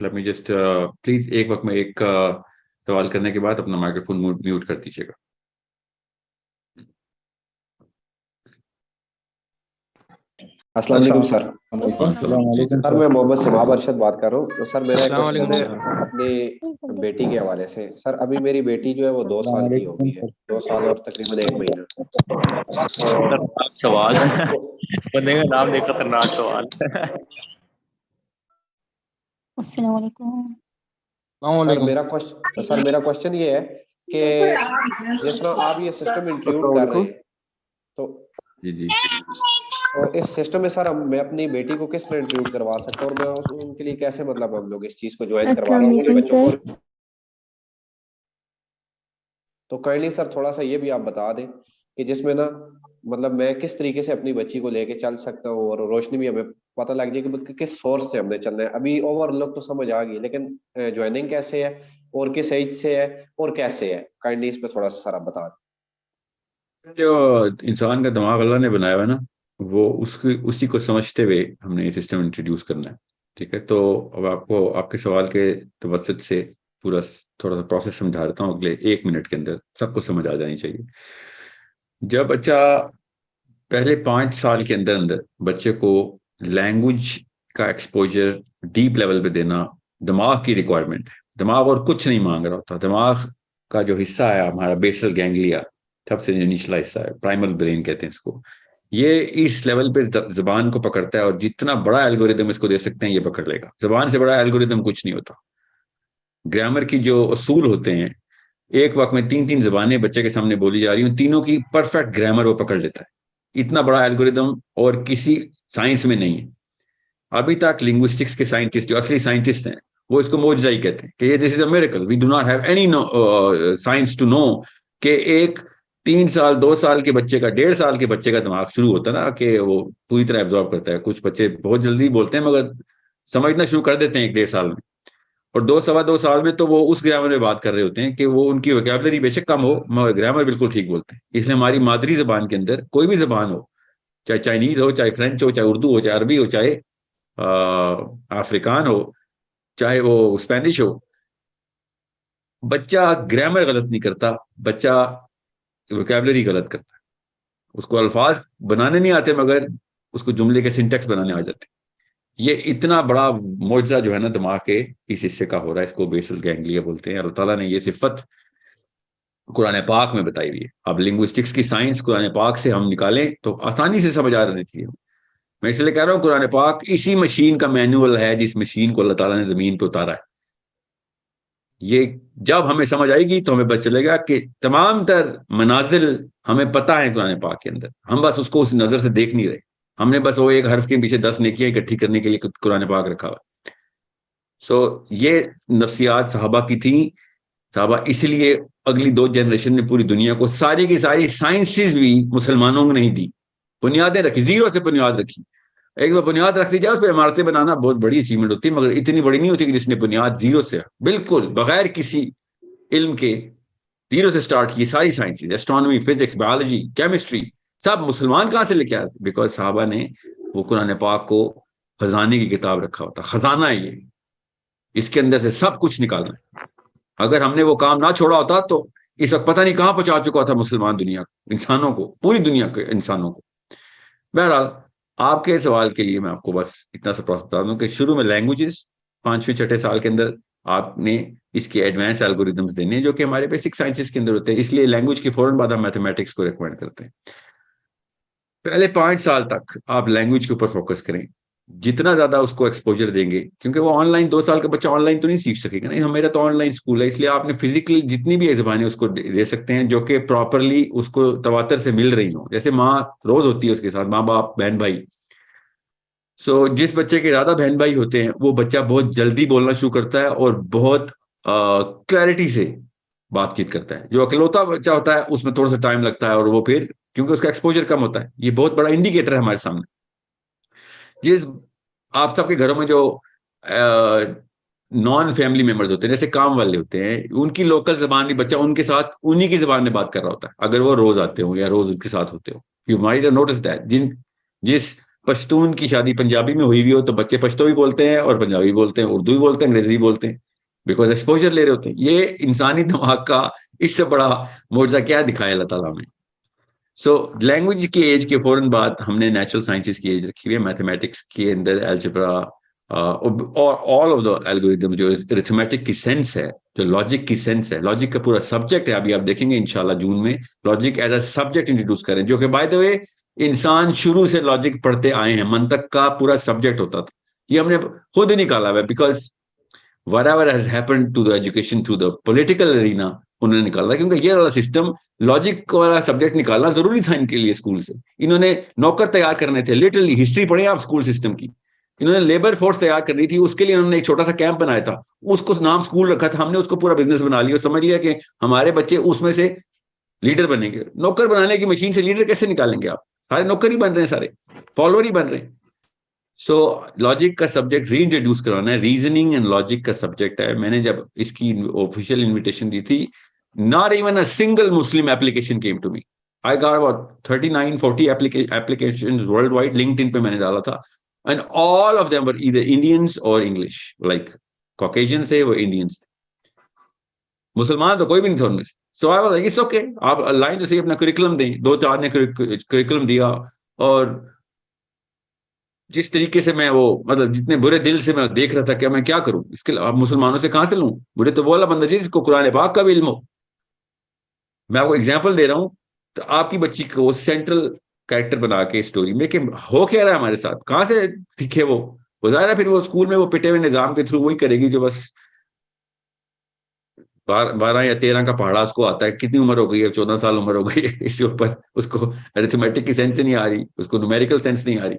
Let me just please एक वक्त में एक सवाल करने के बाद अपना माइक्रोफोन म्यूट कर दीजिएगा। अस्सलाम वालेकुम सर। सर मैं मोहम्मद समाब अरशद बात कर रहा हूँ। तो सर मेरा एक क्वेश्चन है अपनी बेटी के हवाले से। सर अभी मेरी बेटी जो है वो 2 साल की हो गई है, 2 साल और तकरीबन 1 महीना। खतरनाक सवाल बंदे का नाम देख, खतरनाक सवाल। अस्सलाम वालेकुम। सर मेरा क्वेश्चन ये है कि जिस तरह आप ये सिस्टम इंट्रोड्यूस कर रहे हैं तो जी जी तो इस सिस्टम में सर मैं अपनी बेटी को किस तरह इंट्रोड्यूस करवा सकता हूँ और मैं उनके लिए कैसे मतलब हम लोग इस चीज को ज्वाइन करवा सकते हैं बच्चों को। तो काइंडली सर थोड़ा सा ये भी आप बता दें कि जिसमें ना मतलब मैं किस तरीके से अपनी बच्ची को लेके चल सकता हूँ और रोशनी भी हमें पता लग जाए कि किस सोर्स से हमने चलना है। अभी ओवरलुक तो समझ आ गई, लेकिन ज्वाइनिंग कैसे है और किस एज से है और कैसे है, काइंडली इस पे थोड़ा सा सर आप बता दें। जो इंसान का दिमाग अल्लाह ने बनाया हुआ है ना, वो उसी को समझते हुए हमने ये सिस्टम इंट्रोड्यूस करना है। ठीक है, तो अब आपको आपके सवाल के तवसत से पूरा थोड़ा सा प्रोसेस समझा देता हूँ। अगले 1 मिनट के अंदर सबको समझ आ जानी चाहिए। जब बच्चा पहले 5 साल के अंदर अंदर बच्चे को लैंग्वेज का एक्सपोजर डीप लेवल पे देना दिमाग की रिक्वायरमेंट है। दिमाग और कुछ नहीं मांग रहा होता। दिमाग का जो हिस्सा है हमारा बेसल गैंग्लिया, सबसे निचला हिस्सा है, प्राइमल ब्रेन कहते हैं इसको, ये इस लेवल पे जबान को पकड़ता है और जितना बड़ा एल्गोरिदम इसको दे सकते हैं ये पकड़ लेगा। जबान से बड़ा एल्गोरिदम कुछ नहीं होता। ग्रामर की जो असूल होते हैं, एक वक्त में 3-3 जबानें बच्चे के सामने बोली जा रही हूँ, तीनों की परफेक्ट ग्रामर वो पकड़ लेता है। इतना बड़ा एल्गोरिदम और किसी साइंस में नहीं है। अभी तक लिंग्विस्टिक्स के साइंटिस्ट, जो असली साइंटिस्ट हैं, वो इसको मोजजा ही कहते हैं कि ये this is a miracle, we do not have any science to know कि एक 3 साल 2 साल के बच्चे का 1.5 साल के बच्चे का दिमाग शुरू होता है ना कि वो पूरी तरह एब्जॉर्ब करता है। कुछ बच्चे बहुत जल्दी बोलते हैं मगर समझना शुरू कर देते हैं 1-1.5 साल में, और 2-2.25 साल में तो वो उस ग्रामर में बात कर रहे होते हैं कि वो उनकी वोकैबुलरी बेशक कम हो मगर ग्रामर बिल्कुल ठीक बोलते हैं। इसलिए हमारी मादरी जबान के अंदर कोई भी जबान हो, चाहे चाइनीज हो, चाहे फ्रेंच हो, चाहे उर्दू हो, चाहे अरबी हो, चाहे अफ्रीकान हो, चाहे वो स्पेनिश हो, बच्चा ग्रामर गलत नहीं करता, बच्चा वोकैबुलरी गलत करता है। उसको अल्फाज बनाने नहीं आते मगर उसको जुमले के सिंटेक्स बनाने आ जाते। ये इतना बड़ा मुआवजा जो है ना दिमाग के इस हिस्से का हो रहा है, इसको बेसल गैंग्लिया बोलते हैं। अल्लाह ताला ने ये सिफत कुरान पाक में बताई हुई है। अब लिंग्विस्टिक्स की साइंस कुरान पाक से हम निकालें तो आसानी से समझ आ रही थी। मैं इसलिए कह रहा हूँ कुरान पाक इसी मशीन का मैनुअल है जिस मशीन को अल्लाह ताला ने जमीन पे उतारा है। ये जब हमें समझ आएगी तो हमें पता चलेगा कि तमाम तर मनाजिल हमें पता है कुरान पाक के अंदर, हम बस उसको उस नजर से देख नहीं रहे। हमने बस वो एक हर्फ के पीछे 10 नेकियां इकट्ठी करने के लिए कुरान पाक रखा हुआ। सो ये नफ्सियात साहबा की थी। साहबा इसलिए अगली 2 जनरेशन में पूरी दुनिया को सारी की सारी साइंसेस भी मुसलमानों ने नहीं दी, बुनियादें रखी, जीरो से बुनियाद रखी। एक बार बुनियाद रख दी जाए उस पर इमारतें बनाना बहुत बड़ी अचीवमेंट होती है, मगर इतनी बड़ी नहीं होती कि जिसने बुनियाद जीरो से बिल्कुल बगैर किसी इल्म के जीरो से स्टार्ट की सारी sciences, astronomy, physics, biology, chemistry, सब मुसलमान कहां से लेके आए? बिकॉज साहबा ने वो कुरान पाक को खजाने की किताब रखा होता। खजाना है ये, इसके अंदर से सब कुछ निकालना है। अगर हमने वो काम ना छोड़ा होता तो इस वक्त पता नहीं कहां पहुंचा चुका था मुसलमान दुनिया इंसानों को, पूरी दुनिया के इंसानों को। बहरहाल आपके सवाल के लिए मैं आपको बस इतना सा प्रोसेस बता दूं कि शुरू में लैंग्वेजेस 5वें-6ठे साल के अंदर आपने इसके एडवांस एल्गोरिदम्स देने जो कि हमारे बेसिक साइंसेस के अंदर होते हैं। इसलिए लैंग्वेज के फौरन बाद हम मैथमेटिक्स को रिकमेंड करते हैं। पहले 5 साल तक आप लैंग्वेज के ऊपर फोकस करें। जितना ज्यादा उसको एक्सपोजर देंगे, क्योंकि वो ऑनलाइन 2 साल का बच्चा ऑनलाइन तो नहीं सीख सकेगा। नहीं, मेरा तो ऑनलाइन स्कूल है, इसलिए आपने फिजिकली जितनी भी जबानें उसको दे सकते हैं जो कि प्रॉपरली उसको तवातर से मिल रही हो। जैसे माँ रोज होती है उसके साथ, माँ बाप बहन भाई। सो जिस बच्चे के ज्यादा बहन भाई होते हैं वो बच्चा बहुत जल्दी बोलना शुरू करता है और बहुत क्लैरिटी से बातचीत करता है। जो अकेलौता बच्चा होता है उसमें थोड़ा सा टाइम लगता है और वो फिर क्योंकि उसका एक्सपोजर कम होता है। ये बहुत बड़ा इंडिकेटर है हमारे सामने। जिस आप सबके घरों में जो नॉन फैमिली मेंबर्स होते हैं, जैसे काम वाले होते हैं, उनकी लोकल जबान भी बच्चा उनके साथ उन्हीं की जबान में बात कर रहा होता है, अगर वो रोज आते हो या रोज उनके साथ होते हो। यू माइट नोटिस दैट जिस पश्तून की शादी पंजाबी में हुई भी हो तो बच्चे पश्तो भी बोलते हैं और पंजाबी बोलते हैं, उर्दू भी बोलते हैं, अंग्रेजी भी बोलते हैं, बिकॉज एक्सपोजर ले रहे होते हैं। ये इंसानी दिमाग का इससे बड़ा मुआवजा क्या दिखाया अल्लाह ताला में। सो लैंग्वेज की एज के फौरन बाद हमने नेचुरल साइंसेज की एज रखी हुई है। मैथमेटिक्स के अंदर अलजेब्रा और ऑल ऑफ द एल्गोरिथम, जो अरिथमेटिक की सेंस है, जो लॉजिक की सेंस है, लॉजिक का पूरा सब्जेक्ट है। अभी आप देखेंगे इंशाल्लाह जून में logic as a subject introduce करें, जो कि बाय द वे इंसान शुरू से लॉजिक पढ़ते आए हैं, मंतक का पूरा सब्जेक्ट होता था। ये हमने खुद ही निकाला हुआ है, because whatever has happened to the education through the political arena उन्होंने निकाला, क्योंकि ये वाला सिस्टम, लॉजिक वाला सब्जेक्ट निकालना जरूरी था इनके लिए स्कूल से। इन्होंने नौकर तैयार करने थे, लिटरली हिस्ट्री पढ़े आप स्कूल सिस्टम की। इन्होंने लेबर फोर्स तैयार करनी थी, उसके लिए उन्होंने एक छोटा सा कैंप बनाया था, उसको नाम स्कूल रखा था। हमने उसको पूरा बिजनेस बना लिया और समझ लिया कि हमारे बच्चे उसमें से लीडर बनेंगे। नौकर बनाने की मशीन से लीडर कैसे निकालेंगे आप? सारे नौकर ही बन रहे हैं, सारे फॉलोअर ही बन रहे हैं। सो लॉजिक का सब्जेक्ट री इंट्रोड्यूस करवाना है, रीजनिंग एंड लॉजिक का सब्जेक्ट है। मैंने जब इसकी ऑफिशियल इन्विटेशन दी थी, not even a single Muslim application came to me. I got about 39-40 applications worldwide. LinkedIn पे मैंने डाला था, and all of them were either Indians और इंग्लिश, लाइक कॉकेशियन थे वो, इंडियंस थे, मुसलमान तो कोई भी नहीं था उनमें से। So I was like it's okay, आप लाइन तो सही अपना करिकुलम दें। 2-4 ने करिकुलम दिया, और जिस तरीके से मैं वो, मतलब जितने बुरे दिल से मैं देख रहा था कि मैं क्या करूं इसके लिए, मुसलमानों से कहां से लूं? बुरे तो वो वाला बंदा जी जिसको कुरान पाक का भी इल्म हो। मैं आपको एग्जांपल दे रहा हूं, तो आपकी बच्ची को सेंट्रल कैरेक्टर बना के स्टोरी में, कि हो क्या रहा है हमारे साथ, कहां से सीखे वो जाहिर है फिर वो स्कूल में वो पिटे हुए निजाम के थ्रू वही करेगी जो बस 12 या 13 का पहाड़ा उसको आता है। कितनी उम्र हो गई है? 14 साल उम्र हो गई है। इसके ऊपर उसको अरिथमेटिक की सेंस नहीं आ रही, उसको न्यूमेरिकल सेंस नहीं आ रही।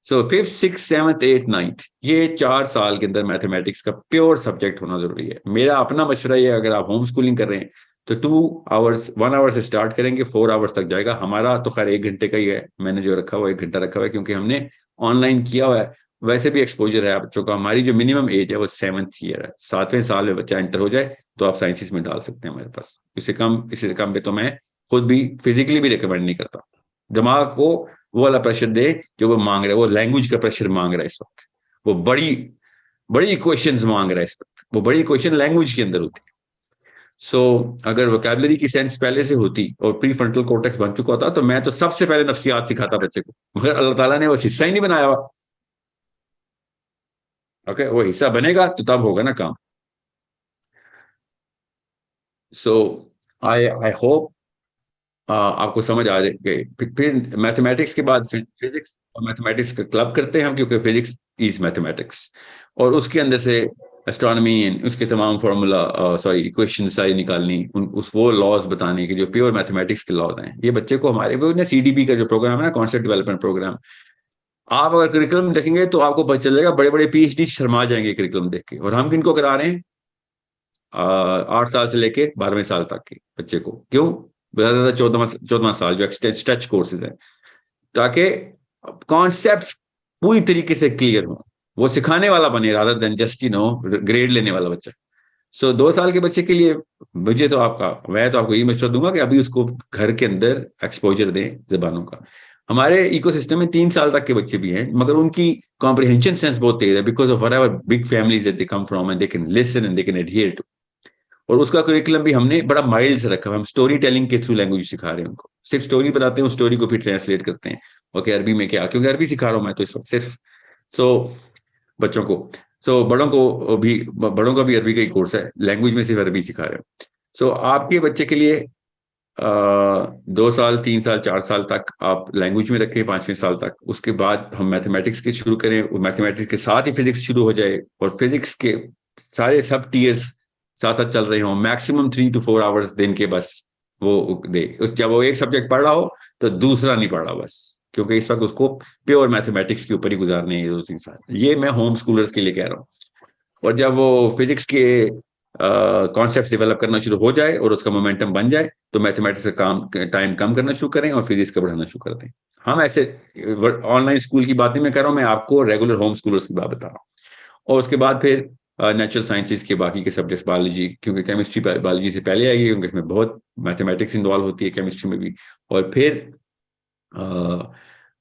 सो 5th 6th 7th 8th 9th, ये 4 साल के अंदर मैथमेटिक्स का प्योर सब्जेक्ट होना जरूरी है। मेरा अपना मशवरा ये, अगर आप होम स्कूलिंग कर रहे हैं तो 2 आवर्स 1 आवर से स्टार्ट करेंगे, 4 आवर्स तक जाएगा। हमारा तो खैर 1 घंटे का ही है, मैंने जो रखा हुआ 1 घंटा रखा हुआ है, क्योंकि हमने ऑनलाइन किया हुआ है। वैसे भी एक्सपोजर है बच्चों का। हमारी जो मिनिमम एज है वो 7th ईयर है, 7वें साल में बच्चा एंटर हो जाए तो आप साइंसिस में डाल सकते हैं हमारे पास। इससे कम पे तो मैं खुद भी फिजिकली भी रिकमेंड नहीं करता। दिमाग को वो वाला प्रेशर दे जो वो मांग रहा है, वो लैंग्वेज का प्रेशर मांग रहा है इस वक्त, वो बड़ी बड़ी क्वेश्चंस मांग रहा है इस वक्त, वो बड़ी क्वेश्चन लैंग्वेज के अंदर होती है। सो अगर वोकैबुलरी की सेंस पहले से होती और प्री फ्रंटल कॉर्टेक्स बन चुका होता तो मैं तो सबसे पहले नफ्सियात सिखाता बच्चे को, मगर अल्लाह ताला ने वो हिस्सा ही नहीं बनाया हुआ। ओके, वो हिस्सा बनेगा तो तब होगा ना काम। सो आई आई होप आपको समझ आ गए। फिर मैथमेटिक्स के बाद फिजिक्स और मैथमेटिक्स का क्लब करते हैं हम, क्योंकि फिजिक्स इज मैथमेटिक्स, और उसके अंदर से एस्ट्रोनॉमी, उसके तमाम फार्मूला, सॉरी इक्वेशन सारी निकालनी, उस वो लॉज बताने के जो प्योर मैथमेटिक्स के लॉज हैं। ये बच्चे को हमारे वो ना CDP का जो प्रोग्राम है ना, कॉन्सेप्ट डेवलपमेंट प्रोग्राम, आप अगर करिकुलम देखेंगे तो आपको पता चलेगा बड़े बड़े PhD शर्मा जाएंगे करिकुलम देख के। और हम किनको करा रहे हैं? 8 साल से लेके 12वें साल तक के बच्चे को। क्यों? ज्यादा ज्यादा 14वां साल जो स्ट्रेच कोर्सेज है, ताकि कॉन्सेप्ट्स पूरी तरीके से क्लियर हो, वो सिखाने वाला बने रादर देन जस्ट ग्रेड लेने वाला बच्चा। सो 2 साल के बच्चे के लिए मैं तो आपको ये मशवरा दूंगा कि अभी उसको घर के अंदर एक्सपोजर दें जबानों का। हमारे इकोसिस्टम में 3 साल तक के बच्चे भी हैं, मगर उनकी कॉम्प्रिहेंशन सेंस बहुत तेज है, because of whatever big families that they come from and they can listen and they can adhere to. और उसका करिकुलम भी हमने बड़ा माइल्ड से रखा है। हम स्टोरी टेलिंग के थ्रू लैंग्वेज सिखा रहे हैं उनको, सिर्फ स्टोरी बताते हैं, उस स्टोरी को फिर ट्रांसलेट करते हैं। ओके, अरबी में क्या, क्योंकि अरबी सिखा रहा हूं मैं तो इस वक्त सिर्फ। सो बच्चों को, बड़ों का भी अरबी का ही कोर्स है, लैंग्वेज में सिर्फ अरबी सिखा रहे हैं। सो आपके बच्चे के लिए 2 साल 3 साल 4 साल तक आप लैंग्वेज में रखें, 5वें साल तक। उसके बाद हम मैथमेटिक्स के शुरू करें, मैथमेटिक्स के साथ ही फिजिक्स शुरू हो जाए, और फिजिक्स के सारे सब टीयर्स साथ साथ चल रहे हों। मैक्सिमम 3 to 4 आवर्स दिन के बस वो दे। जब वो एक सब्जेक्ट पढ़ रहा हो तो दूसरा नहीं पढ़ रहा बस, क्योंकि इस वक्त उसको प्योर मैथमेटिक्स के ऊपर ही गुजारने हैं 2-3 साल। ये मैं होम स्कूलर्स के लिए कह रहा हूँ। और जब वो फिजिक्स के कॉन्सेप्ट डेवलप करना शुरू हो जाए और उसका मोमेंटम बन जाए, तो मैथमेटिक्स का टाइम कम करना शुरू करें और फिजिक्स का बढ़ाना शुरू कर दें। हम ऐसे ऑनलाइन स्कूल की बात नहीं मैं कर रहा हूँ, मैं आपको रेगुलर होम स्कूलर्स की बात बता रहा हूँ। और उसके बाद फिर नेचुरल साइंसेज के बाकी के सब्जेक्ट्स, बायोलॉजी, क्योंकि केमिस्ट्री बायोलॉजी से पहले आई है, क्योंकि इसमें बहुत मैथमेटिक्स इन्वॉल्व होती है केमिस्ट्री में भी। और फिर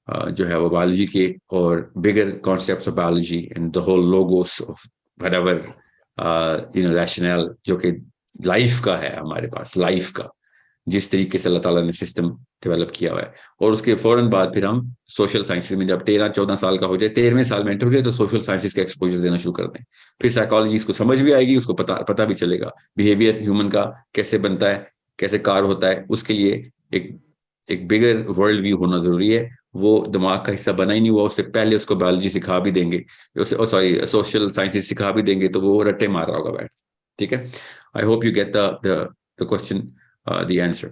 जो है वो बायोलॉजी के और bigger concepts of biology and the whole logos of whatever rational जो कि लाइफ का है, हमारे पास लाइफ का जिस तरीके से अल्लाह ताला ने सिस्टम डेवलप किया हुआ है। और उसके फौरन बाद फिर हम सोशल साइंसेज में, जब 13-14 साल का हो जाए, 13वें साल में एंटर हो जाए, तो सोशल साइंसेज का एक्सपोजर देना शुरू कर दें। फिर साइकोलॉजी इसको समझ भी आएगी, उसको पता भी चलेगा बिहेवियर ह्यूमन का कैसे बनता है, कैसे कार्य होता है। उसके लिए एक बिगर वर्ल्ड व्यू होना जरूरी है। वो दिमाग का हिस्सा बना ही नहीं हुआ, उससे पहले उसको बायोलॉजी सिखा भी देंगे, सॉरी सोशल साइंसेज सिखा भी देंगे, तो वो रट्टे मार रहा होगा बैठ। ठीक है, I hope you get the question, the answer.